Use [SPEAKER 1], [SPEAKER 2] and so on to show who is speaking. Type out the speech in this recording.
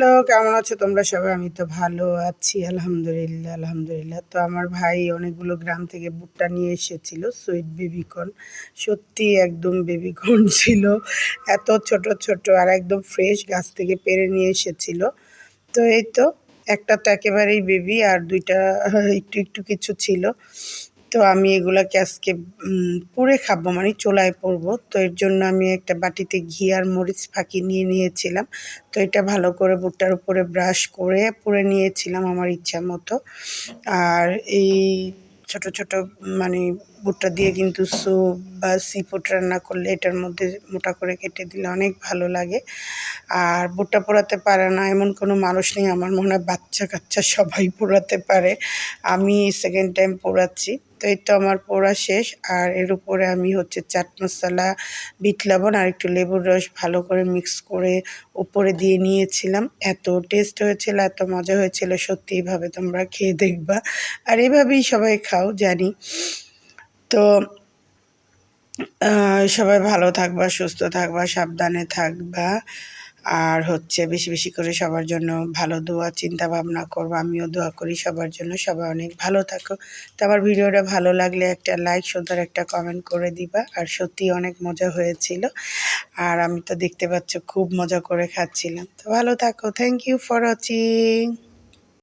[SPEAKER 1] Hello, কেমন আছো তোমরা সবাই? আমি তো ভালো আছি আলহামদুলিল্লাহ, আলহামদুলিল্লাহ। তো আমার ভাই অনেকগুলো গ্রাম থেকে ভুট্টা নিয়ে এসেছিল, সুইট বেবিকর্ন। সত্যি একদম বেবিকর্ন ছিল, এত ছোট ছোট আর একদম ফ্রেশ গাছ থেকে পেড়ে নিয়ে এসেছিল। তো এই তো একটা তো একেবারেই বেবি আর দুইটা একটু একটু কিছু ছিল। তো আমি এগুলাকে আজকে পুড়ে খাবো, মানে চুলায় পোড়বো। তো এর জন্য আমি একটা বাটিতে ঘি আর মরিচ ফাঁকি নিয়ে নিয়েছিলাম। তো এটা ভালো করে ভুট্টার উপরে ব্রাশ করে পুড়ে নিয়েছিলাম আমার ইচ্ছা মতো। আর এই ছোট ছোট মানে ভুট্টা দিয়ে কিন্তু স্যুপ বা সি ফুড রান্না করলে এটার মধ্যে মোটা করে কেটে দিলে অনেক ভালো লাগে। আর ভুট্টা পোড়াতে পারে না এমন কোনো মানুষ নেই, আমার মনে হয় বাচ্চা কাচ্চা সবাই পোড়াতে পারে। আমি সেকেন্ড টাইম পোড়াচ্ছি। তো এই তো আমার পোড়া শেষ। আর এর উপরে আমি হচ্ছে চাট মশলা, বিট লবণ আর একটু লেবুর রস ভালো করে মিক্স করে উপরে দিয়ে নিয়েছিলাম। এত টেস্ট হয়েছিল, এত মজা হয়েছিল, সত্যি এইভাবে তোমরা খেয়ে দেখবা। আর এভাবেই সবাই খাও জানি। তো সবাই ভালো থাকবা, সুস্থ থাকবা, সাবধানে থাকবা। আর হচ্ছে বেশি বেশি করে সবার জন্য ভালো দোয়া চিন্তা ভাবনা করবো। আমিও দোয়া করি সবার জন্য, সবাই অনেক ভালো থাকো। তো আমার ভিডিওটা ভালো লাগলে একটা লাইক, সুন্দর একটা কমেন্ট করে দিবা। আর সত্যি অনেক মজা হয়েছিল। আর আমি তো দেখতে পাচ্ছ খুব মজা করে খাচ্ছিলাম। তো ভালো থাকো। Thank you for watching.